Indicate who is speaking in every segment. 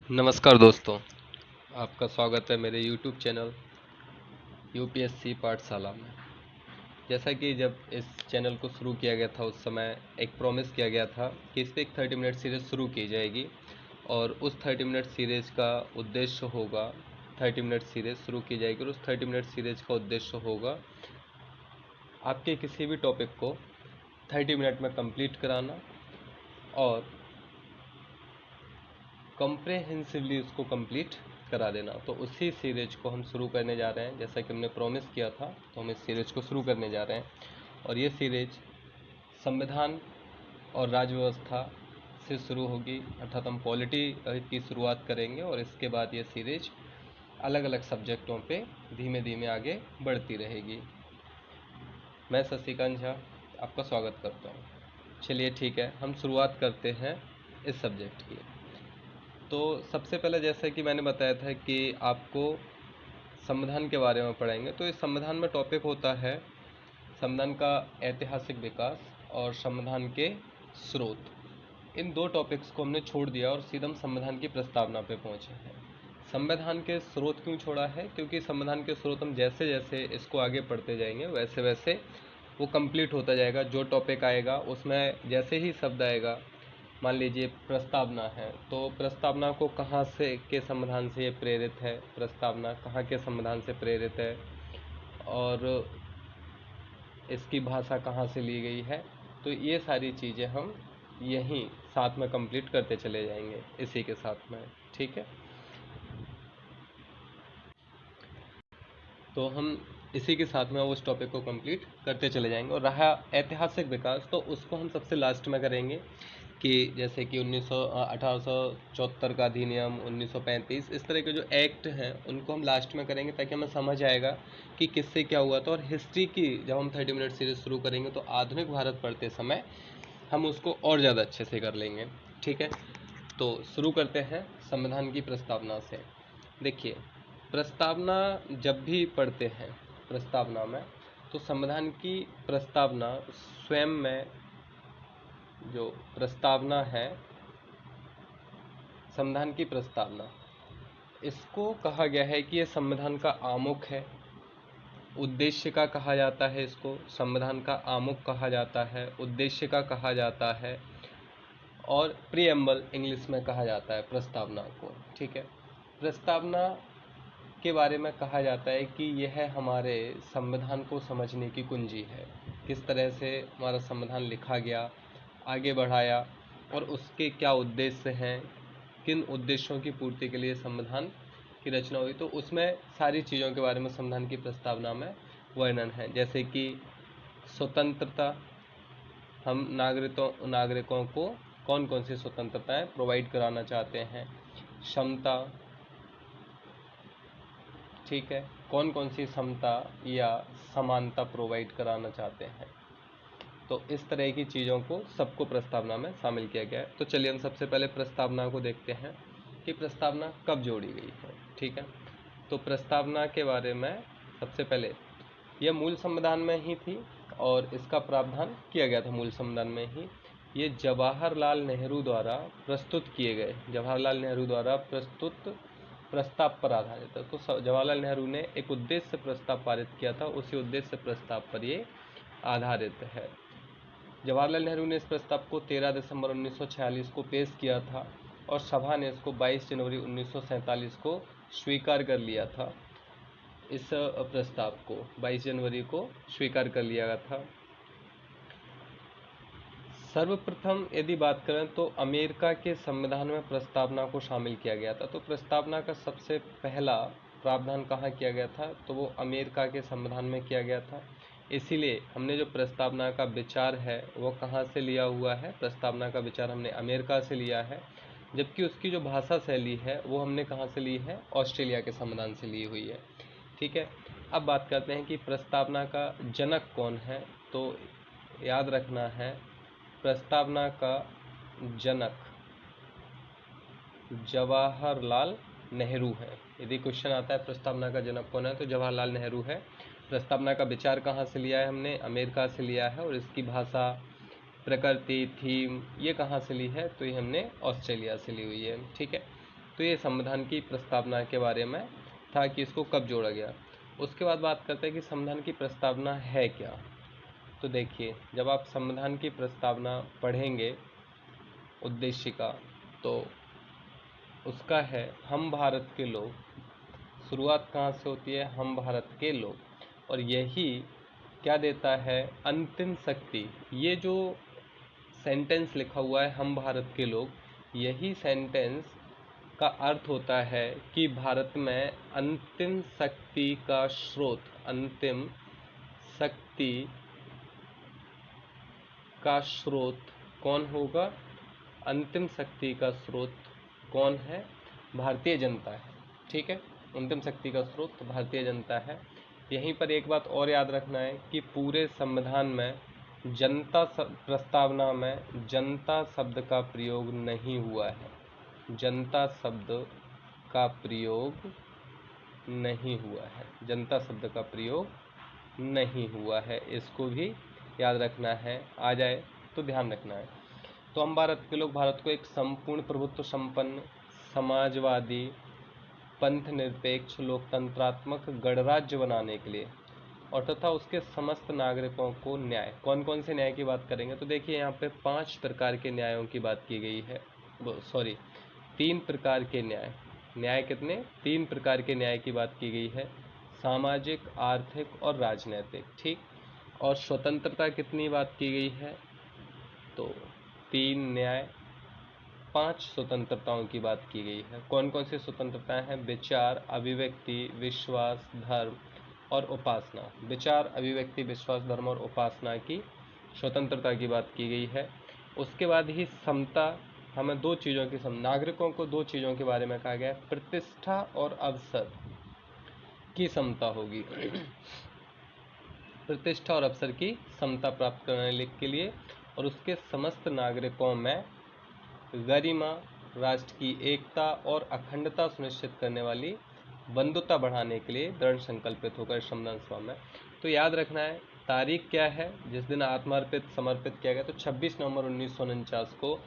Speaker 1: नमस्कार दोस्तों, आपका स्वागत है मेरे YouTube चैनल यूपीएससी पाठशाला में। जैसा कि जब इस चैनल को शुरू किया गया था उस समय एक प्रॉमिस किया गया था कि इस पे एक 30 मिनट सीरीज़ शुरू की जाएगी और उस 30 मिनट सीरीज़ का उद्देश्य होगा 30 मिनट सीरीज़ शुरू की जाएगी और उस 30 मिनट सीरीज़ का उद्देश्य होगा आपके किसी भी टॉपिक को 30 मिनट में कंप्लीट कराना और कॉम्प्रहेंसिवली उसको कंप्लीट करा देना। तो उसी सीरीज को हम शुरू करने जा रहे हैं, जैसा कि हमने प्रॉमिस किया था। तो हम इस सीरीज को शुरू करने जा रहे हैं और ये सीरीज संविधान और राज्य व्यवस्था से शुरू होगी, अर्थात हम पॉलिटी की शुरुआत करेंगे और इसके बाद ये सीरीज अलग अलग सब्जेक्टों पे धीमे धीमे आगे बढ़ती रहेगी। मैं शशिकांत झा आपका स्वागत करता हूँ। चलिए ठीक है, हम शुरुआत करते हैं इस सब्जेक्ट की। तो सबसे पहले जैसा कि मैंने बताया था कि आपको संविधान के बारे में पढ़ाएंगे। तो इस संविधान में टॉपिक होता है संविधान का ऐतिहासिक विकास और संविधान के स्रोत। इन दो टॉपिक्स को हमने छोड़ दिया और सीधा हम संविधान की प्रस्तावना पे पहुंचे हैं। संविधान के स्रोत क्यों छोड़ा है? क्योंकि संविधान के स्रोत हम जैसे जैसे इसको आगे पढ़ते जाएंगे वैसे वैसे वो कंप्लीट होता जाएगा। जो टॉपिक आएगा उसमें जैसे ही शब्द आएगा, मान लीजिए प्रस्तावना है, तो प्रस्तावना को कहाँ से के संविधान से ये प्रेरित है, प्रस्तावना कहाँ के संविधान से प्रेरित है और इसकी भाषा कहाँ से ली गई है, तो ये सारी चीज़ें हम यहीं साथ में कंप्लीट करते चले जाएंगे इसी के साथ में। ठीक है, तो हम इसी के साथ में उस टॉपिक को कंप्लीट करते चले जाएंगे। और रहा ऐतिहासिक विकास, तो उसको हम सबसे लास्ट में करेंगे कि जैसे कि 1874 का अधिनियम, 1935, इस तरह के जो एक्ट हैं उनको हम लास्ट में करेंगे ताकि हमें समझ आएगा कि किससे क्या हुआ था। और हिस्ट्री की जब हम 30 मिनट सीरीज शुरू करेंगे तो आधुनिक भारत पढ़ते समय हम उसको और ज़्यादा अच्छे से कर लेंगे। ठीक है, तो शुरू करते हैं संविधान की प्रस्तावना से। देखिए, प्रस्तावना जब भी पढ़ते हैं प्रस्तावना में, तो संविधान की प्रस्तावना स्वयं में जो प्रस्तावना है, संविधान की प्रस्तावना, इसको कहा गया है कि यह संविधान का आमुख है। उद्देश्य का कहा जाता है, इसको संविधान का आमुख कहा जाता है, उद्देश्य का कहा जाता है और प्रीएम्बल इंग्लिश में कहा जाता है प्रस्तावना को। ठीक है, प्रस्तावना के बारे में कहा जाता है कि यह हमारे संविधान को समझने की कुंजी है। किस तरह से हमारा संविधान लिखा गया, आगे बढ़ाया और उसके क्या उद्देश्य हैं, किन उद्देश्यों की पूर्ति के लिए संविधान की रचना हुई, तो उसमें सारी चीज़ों के बारे में संविधान की प्रस्तावना में वर्णन है। जैसे कि स्वतंत्रता, हम नागरिकों को कौन कौन सी स्वतंत्रताएं प्रोवाइड कराना चाहते हैं। क्षमता, ठीक है, कौन कौन सी समता या समानता प्रोवाइड कराना चाहते हैं। तो इस तरह की चीज़ों को सबको प्रस्तावना में शामिल किया गया है। तो चलिए हम सबसे पहले प्रस्तावना को देखते हैं कि प्रस्तावना कब जोड़ी गई है। ठीक है, तो प्रस्तावना के बारे में सबसे पहले यह मूल संविधान में ही थी और इसका प्रावधान किया गया था मूल संविधान में ही। ये जवाहरलाल नेहरू द्वारा प्रस्तुत किए गए, जवाहरलाल नेहरू द्वारा प्रस्तुत प्रस्ताव पर आधारित है। तो जवाहरलाल नेहरू ने एक उद्देश्य प्रस्ताव पारित किया था, उसी उद्देश्य प्रस्ताव पर ये आधारित है। जवाहरलाल नेहरू ने इस प्रस्ताव को 13 दिसंबर 1946 को पेश किया था और सभा ने इसको 22 जनवरी 1947 को स्वीकार कर लिया था। इस प्रस्ताव को 22 जनवरी को स्वीकार कर लिया गया था। सर्वप्रथम यदि बात करें तो अमेरिका के संविधान में प्रस्तावना को शामिल किया गया था। तो प्रस्तावना का सबसे पहला प्रावधान कहाँ किया गया था? तो वो अमेरिका के संविधान में किया गया था। इसीलिए हमने जो प्रस्तावना का विचार है वो कहाँ से लिया हुआ है? प्रस्तावना का विचार हमने अमेरिका से लिया है, जबकि उसकी जो भाषा शैली है वो हमने कहाँ से ली है? ऑस्ट्रेलिया के संविधान से ली हुई है। ठीक है, अब बात करते हैं कि प्रस्तावना का जनक कौन है। तो याद रखना है, प्रस्तावना का जनक जवाहरलाल नेहरू है। यदि क्वेश्चन आता है प्रस्तावना का जनक कौन है, तो जवाहरलाल नेहरू है। प्रस्तावना का विचार कहाँ से लिया है? हमने अमेरिका से लिया है और इसकी भाषा, प्रकृति, थीम ये कहाँ से ली है? तो ये हमने ऑस्ट्रेलिया से ली हुई है। ठीक है, तो ये संविधान की प्रस्तावना के बारे में था कि इसको कब जोड़ा गया। उसके बाद बात करते हैं कि संविधान की प्रस्तावना है क्या। तो देखिए, जब आप संविधान की प्रस्तावना पढ़ेंगे उद्देशिका, तो उसका है हम भारत के लोग। शुरुआत कहाँ से होती है? हम भारत के लोग, और यही क्या देता है? अंतिम शक्ति। ये जो सेंटेंस लिखा हुआ है हम भारत के लोग, यही सेंटेंस का अर्थ होता है कि भारत में अंतिम शक्ति का स्रोत, अंतिम शक्ति का स्रोत कौन होगा? अंतिम शक्ति का स्रोत कौन है? भारतीय जनता है। ठीक है, अंतिम शक्ति का स्रोत भारतीय जनता है। यहीं पर एक बात और याद रखना है कि पूरे संविधान में प्रस्तावना में जनता शब्द का प्रयोग नहीं हुआ है। जनता शब्द का प्रयोग नहीं हुआ है। जनता शब्द का प्रयोग नहीं हुआ है, इसको भी याद रखना है। आ जाए तो ध्यान रखना है। तो हम भारत के लोग भारत को एक संपूर्ण प्रभुत्व संपन्न समाजवादी पंथ निरपेक्ष लोकतंत्रात्मक गणराज्य बनाने के लिए और तथा उसके समस्त नागरिकों को न्याय, कौन कौन से न्याय की बात करेंगे? तो देखिए, यहाँ पे 5 प्रकार के न्यायों की बात की गई है। सॉरी, 3 प्रकार के न्याय। न्याय कितने? 3 प्रकार के न्याय की बात की गई है, सामाजिक, आर्थिक और राजनीतिक। ठीक, और स्वतंत्रता कितनी बात की गई है? तो 3 न्याय, 5 स्वतंत्रताओं की बात की गई है। कौन कौन सी स्वतंत्रताएं हैं? विचार, अभिव्यक्ति, विश्वास, धर्म और उपासना। विचार, अभिव्यक्ति, विश्वास, धर्म और उपासना की स्वतंत्रता की बात की गई है। उसके बाद ही समता, हमें 2 चीज़ों की नागरिकों को 2 चीज़ों के बारे में कहा गया है, प्रतिष्ठा और अवसर की समता होगी। प्रतिष्ठा और अवसर की समता प्राप्त करने के लिए और उसके समस्त नागरिकों में गरिमा, राष्ट्र की एकता और अखंडता सुनिश्चित करने वाली बंधुता बढ़ाने के लिए दृढ़ संकल्पित होकर संविधान सभा में। तो याद रखना है, तारीख क्या है जिस दिन आत्मार्पित समर्पित किया गया? तो 26 नवंबर 1949 को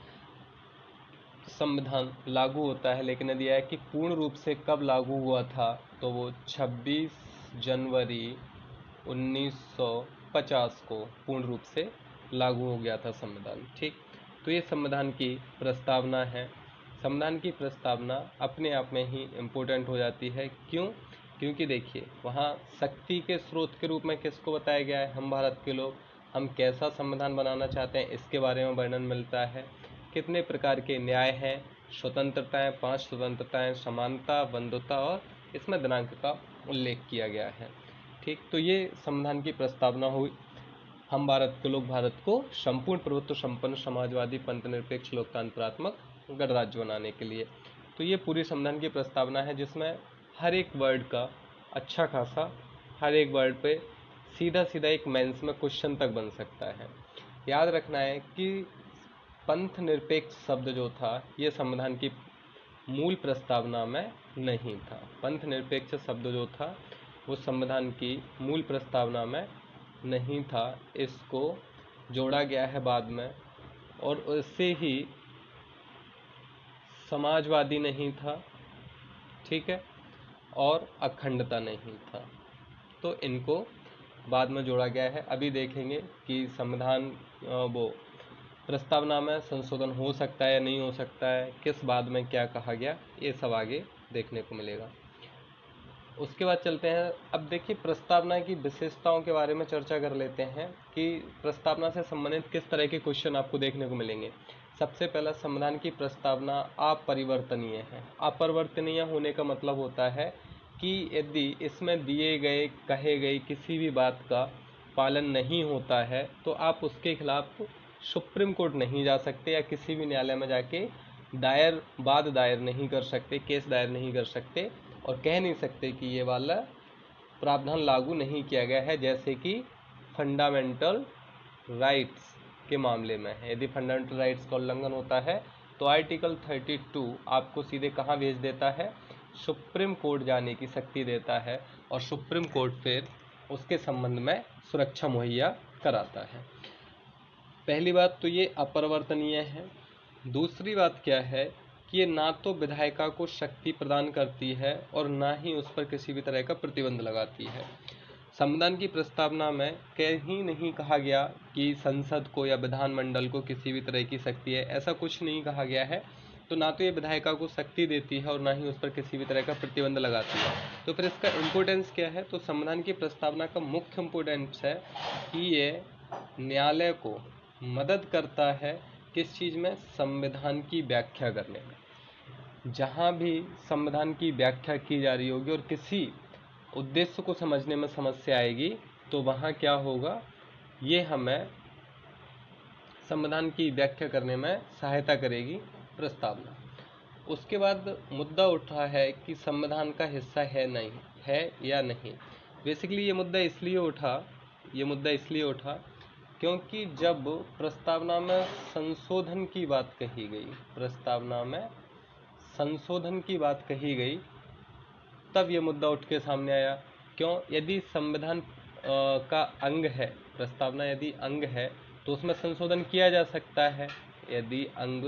Speaker 1: संविधान लागू होता है। लेकिन यदि है कि पूर्ण रूप से कब लागू हुआ था, तो वो 26 जनवरी 1950 को पूर्ण रूप से लागू हो गया था संविधान। ठीक, तो ये संविधान की प्रस्तावना है। संविधान की प्रस्तावना अपने आप में ही इम्पोर्टेंट हो जाती है। क्यों? क्योंकि देखिए, वहाँ शक्ति के स्रोत के रूप में किसको बताया गया है? हम भारत के लोग। हम कैसा संविधान बनाना चाहते हैं, इसके बारे में वर्णन मिलता है। कितने प्रकार के न्याय हैं, स्वतंत्रताएं, 5 स्वतंत्रताएं, समानता, बंधुता और इसमें दिनांक का उल्लेख किया गया है। ठीक, तो ये संविधान की प्रस्तावना हुई। हम भारत के लोग भारत को संपूर्ण प्रभुत्व संपन्न समाजवादी पंथ निरपेक्ष लोकतंत्रात्मक गणराज्य बनाने के लिए। तो ये पूरी संविधान की प्रस्तावना है, जिसमें हर एक वर्ड का अच्छा खासा, हर एक वर्ड पे सीधा सीधा एक मेंस में क्वेश्चन तक बन सकता है। याद रखना है कि पंथ निरपेक्ष शब्द जो था, ये संविधान की मूल प्रस्तावना में नहीं था। पंथ निरपेक्ष शब्द जो था वो संविधान की मूल प्रस्तावना में नहीं था। इसको जोड़ा गया है बाद में, और उससे ही समाजवादी नहीं था, ठीक है, और अखंडता नहीं था, तो इनको बाद में जोड़ा गया है। अभी देखेंगे कि संविधान वो प्रस्तावना में संशोधन हो सकता है या नहीं हो सकता है, किस बाद में क्या कहा गया, ये सब आगे देखने को मिलेगा। उसके बाद चलते हैं, अब देखिए प्रस्तावना की विशेषताओं के बारे में चर्चा कर लेते हैं कि प्रस्तावना से संबंधित किस तरह के क्वेश्चन आपको देखने को मिलेंगे। सबसे पहला, संविधान की प्रस्तावना अपरिवर्तनीय है। अपरिवर्तनीय होने का मतलब होता है कि यदि इसमें दिए गए कहे गए किसी भी बात का पालन नहीं होता है तो आप उसके खिलाफ सुप्रीम कोर्ट नहीं जा सकते या किसी भी न्यायालय में जाके वाद दायर नहीं कर सकते, केस दायर नहीं कर सकते और कह नहीं सकते कि ये वाला प्रावधान लागू नहीं किया गया है। जैसे कि फंडामेंटल राइट्स के मामले में है, यदि फंडामेंटल राइट्स का उल्लंघन होता है तो आर्टिकल 32 आपको सीधे कहाँ भेज देता है? सुप्रीम कोर्ट जाने की शक्ति देता है और सुप्रीम कोर्ट फिर उसके संबंध में सुरक्षा मुहैया कराता है। पहली बात तो ये अपरिवर्तनीय है। दूसरी बात क्या है कि ये ना तो विधायिका को शक्ति प्रदान करती है और ना ही उस पर किसी भी तरह का प्रतिबंध लगाती है। संविधान की प्रस्तावना में कहीं नहीं कहा गया कि संसद को या विधानमंडल को किसी भी तरह की शक्ति है, ऐसा कुछ नहीं कहा गया है। तो ना तो ये विधायिका को शक्ति देती है और ना ही उस पर किसी भी तरह का प्रतिबंध लगाती है। तो फिर इसका इम्पोर्टेंस क्या है? तो संविधान की प्रस्तावना का मुख्य इम्पोर्टेंस है कि ये न्यायालय को मदद करता है किस चीज़ में? संविधान की व्याख्या करने में। जहाँ भी संविधान की व्याख्या की जा रही होगी और किसी उद्देश्य को समझने में समस्या आएगी तो वहाँ क्या होगा? ये हमें संविधान की व्याख्या करने में सहायता करेगी प्रस्तावना। उसके बाद मुद्दा उठा है कि संविधान का हिस्सा है नहीं है या नहीं। बेसिकली ये मुद्दा इसलिए उठा क्योंकि जब प्रस्तावना में संशोधन की बात कही गई, तब ये मुद्दा उठ के सामने आया। क्यों? यदि संविधान का अंग है, प्रस्तावना यदि अंग है तो उसमें संशोधन किया जा सकता है। यदि अंग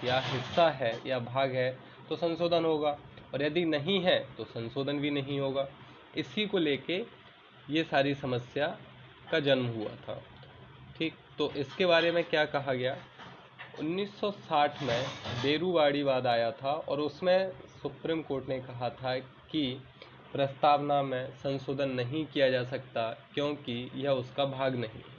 Speaker 1: या हिस्सा है या भाग है तो संशोधन होगा, और यदि नहीं है तो संशोधन भी नहीं होगा। इसी को लेके ये सारी समस्या का जन्म हुआ था। ठीक, तो इसके बारे में क्या कहा गया? 1960 में बेरूवाड़ीवाद आया था और उसमें सुप्रीम कोर्ट ने कहा था कि प्रस्तावना में संशोधन नहीं किया जा सकता क्योंकि यह उसका भाग नहीं है।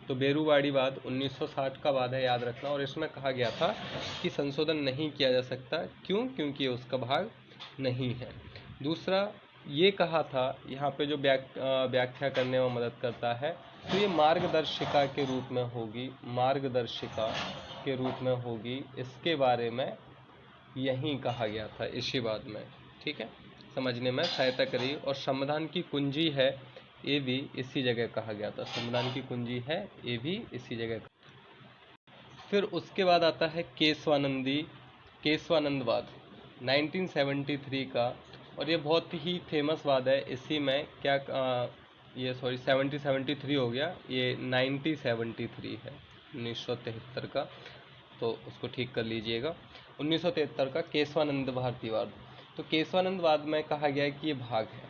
Speaker 1: तो बेरूवाड़ीवाद 1960 का वाद है, याद रखना। और इसमें कहा गया था कि संशोधन नहीं किया जा सकता। क्यों? क्योंकि ये उसका भाग नहीं है। दूसरा ये कहा था, यहाँ पे जो व्याख्या करने में मदद करता है, तो ये मार्गदर्शिका के रूप में होगी, इसके बारे में यही कहा गया था इसी बात में। ठीक है, समझने में सहायता करी। और संविधान की कुंजी है, ये भी इसी जगह कहा गया था। संविधान की कुंजी है, ये भी इसी जगह। फिर उसके बाद आता है केशवानंदवाद 1973 का, और ये बहुत ही फेमस वाद है। इसी में क्या 73 हो गया, ये 1973 है, 1973 का, तो उसको ठीक कर लीजिएगा। 1973 का केशवानंद भारतीवाद। तो केशवानंदवाद में कहा गया है कि ये भाग है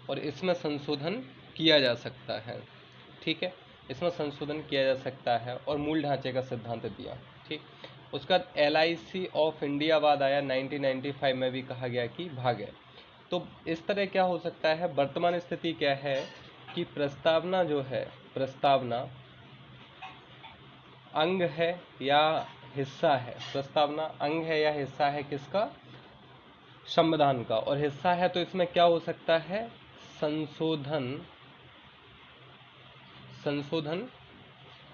Speaker 1: और इसमें संशोधन किया जा सकता है। ठीक है, इसमें संशोधन किया जा सकता है और मूल ढांचे का सिद्धांत दिया। ठीक, उसका LIC ऑफ इंडिया वाद आया 1995 में, भी कहा गया कि भाग है। तो इस तरह क्या हो सकता है? वर्तमान स्थिति क्या है कि प्रस्तावना जो है, प्रस्तावना अंग है या हिस्सा है? प्रस्तावना अंग है या हिस्सा है किसका? संविधान का। और हिस्सा है तो इसमें क्या हो सकता है? संशोधन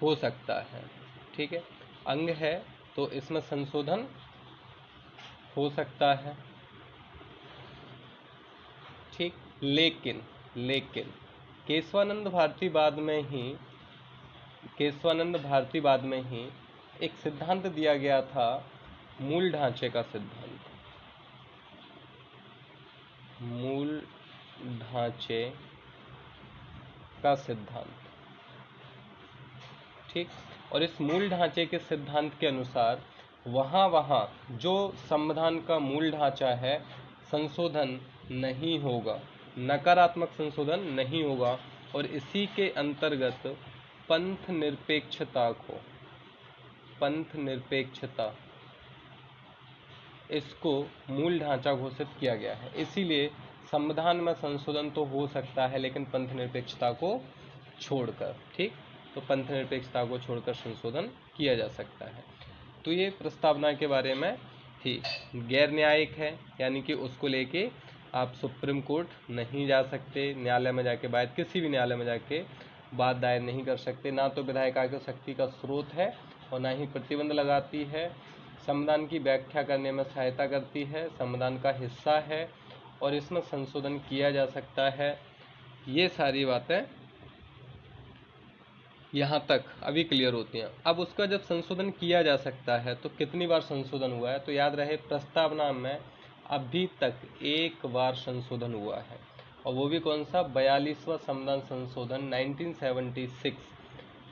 Speaker 1: हो सकता है। ठीक है, अंग है तो इसमें संशोधन हो सकता है। ठीक, लेकिन केशवानंद भारतीवाद में ही एक सिद्धांत दिया गया था, मूल ढांचे का सिद्धांत। मूल ढांचे का सिद्धांत। ठीक, और इस मूल ढांचे के सिद्धांत के अनुसार वहाँ जो संविधान का मूल ढांचा है, संशोधन नहीं होगा, नकारात्मक संशोधन नहीं होगा। और इसी के अंतर्गत पंथ निरपेक्षता इसको मूल ढांचा घोषित किया गया है। इसीलिए संविधान में संशोधन तो हो सकता है लेकिन पंथ निरपेक्षता को छोड़कर। ठीक, तो पंथ निरपेक्षता को छोड़कर संशोधन किया जा सकता है। तो ये प्रस्तावना के बारे में थी। गैर न्यायिक है, यानी कि उसको लेके आप सुप्रीम कोर्ट नहीं जा सकते, न्यायालय में जाके किसी भी न्यायालय में जाके बात दायर नहीं कर सकते। ना तो विधायिका की शक्ति का स्रोत है और ना ही प्रतिबंध लगाती है। संविधान की व्याख्या करने में सहायता करती है, संविधान का हिस्सा है और इसमें संशोधन किया जा सकता है। ये सारी बातें यहाँ तक अभी क्लियर होती हैं। अब उसका जब संशोधन किया जा सकता है तो कितनी बार संशोधन हुआ है? तो याद रहे, प्रस्तावना में अभी तक एक बार संशोधन हुआ है, और वो भी कौन सा? 42वां संविधान संशोधन 1976।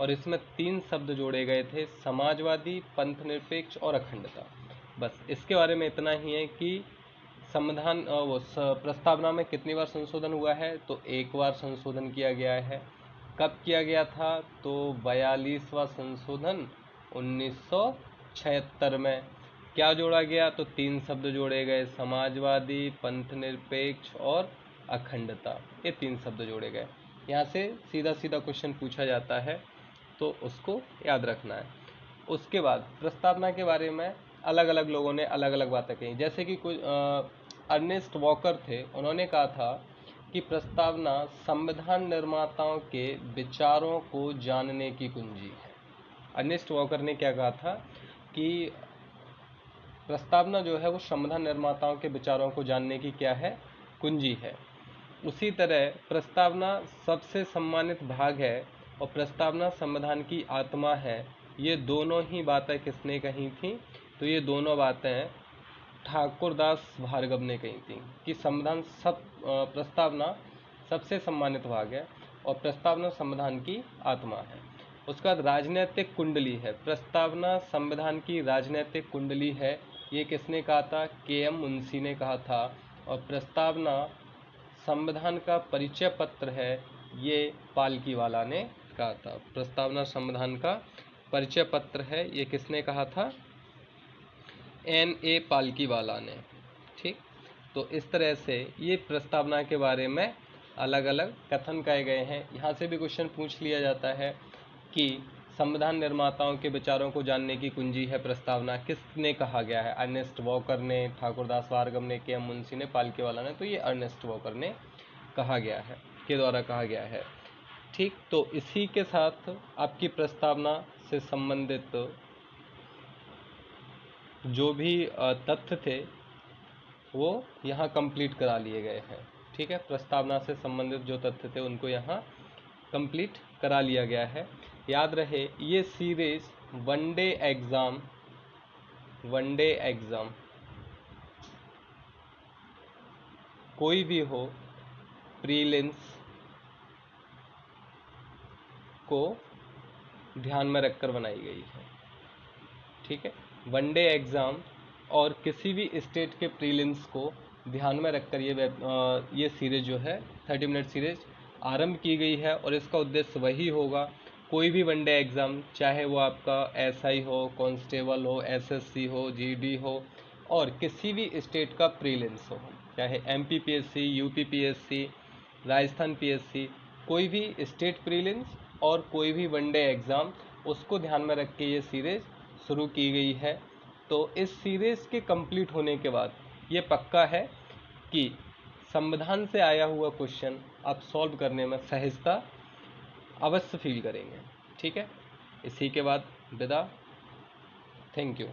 Speaker 1: और इसमें 3 शब्द जोड़े गए थे, समाजवादी, पंथ निरपेक्ष और अखंडता। बस इसके बारे में इतना ही है कि संविधान प्रस्तावना में कितनी बार संशोधन हुआ है, तो एक बार संशोधन किया गया है। कब किया गया था, तो 42वां संशोधन 1976 में। क्या जोड़ा गया, तो 3 शब्द जोड़े गए, समाजवादी, पंथनिरपेक्ष और अखंडता, ये 3 शब्द जोड़े गए। यहाँ से सीधा सीधा क्वेश्चन पूछा जाता है, तो उसको याद रखना है। उसके बाद प्रस्तावना के बारे में अलग अलग लोगों ने अलग अलग बातें कही, जैसे कि कुछ अर्नेस्ट वॉकर थे, उन्होंने कहा था कि प्रस्तावना संविधान निर्माताओं के विचारों को जानने की कुंजी है। अर्नेस्ट वॉकर ने क्या कहा था कि प्रस्तावना जो है वो संविधान निर्माताओं के विचारों को जानने की क्या है, कुंजी है। उसी तरह प्रस्तावना सबसे सम्मानित भाग है और प्रस्तावना संविधान की आत्मा है। ये दोनों ही बातें किसने कही थी, तो ये दोनों बातें ठाकुरदास भार्गव ने कही थी कि प्रस्तावना सबसे सम्मानित भाग है और प्रस्तावना संविधान की आत्मा है। उसके बाद राजनीतिक कुंडली है, प्रस्तावना संविधान की राजनीतिक कुंडली है, ये किसने कहा था, के.एम. मुंशी ने कहा था। और प्रस्तावना संविधान का परिचय पत्र है, ये पालकीवाला ने कहा था। प्रस्तावना संविधान का परिचय पत्र है, ये किसने कहा था, N.A. पालकीवाला ने। ठीक, तो इस तरह से ये प्रस्तावना के बारे में अलग अलग कथन कहे गए हैं। यहाँ से भी क्वेश्चन पूछ लिया जाता है कि संविधान निर्माताओं के विचारों को जानने की कुंजी है प्रस्तावना, किसने कहा गया है, अर्नेस्ट वॉकर ने, ठाकुरदास भार्गव ने, के.एम. मुंशी ने, पालकीवाला ने, तो ये अर्नेस्ट वॉकर ने कहा गया है, के द्वारा कहा गया है। ठीक, तो इसी के साथ आपकी प्रस्तावना से संबंधित जो भी तथ्य थे वो यहाँ कंप्लीट करा लिए गए हैं। ठीक है, प्रस्तावना से संबंधित जो तथ्य थे उनको यहाँ कंप्लीट करा लिया गया है। याद रहे ये सीरीज वनडे एग्ज़ाम कोई भी हो, प्रीलिम्स को ध्यान में रखकर बनाई गई है। ठीक है, वनडे एग्ज़ाम और किसी भी स्टेट के प्रीलिम्स को ध्यान में रखकर ये सीरीज जो है 30 मिनट सीरीज आरंभ की गई है और इसका उद्देश्य वही होगा, कोई भी वनडे एग्ज़ाम, चाहे वो आपका एसआई हो, कांस्टेबल हो, एसएससी हो, जीडी हो, और किसी भी स्टेट का प्रीलिम्स हो, चाहे एमपीपीएससी, यूपीपीएससी, राजस्थान पीएससी, कोई भी स्टेट प्रीलिम्स और कोई भी वनडे एग्ज़ाम, उसको ध्यान में रख के ये सीरीज़ शुरू की गई है। तो इस सीरीज़ के कंप्लीट होने के बाद ये पक्का है कि संविधान से आया हुआ क्वेश्चन आप सॉल्व करने में सहजता अवश्य फील करेंगे। ठीक है, इसी के बाद विदा, थैंक यू।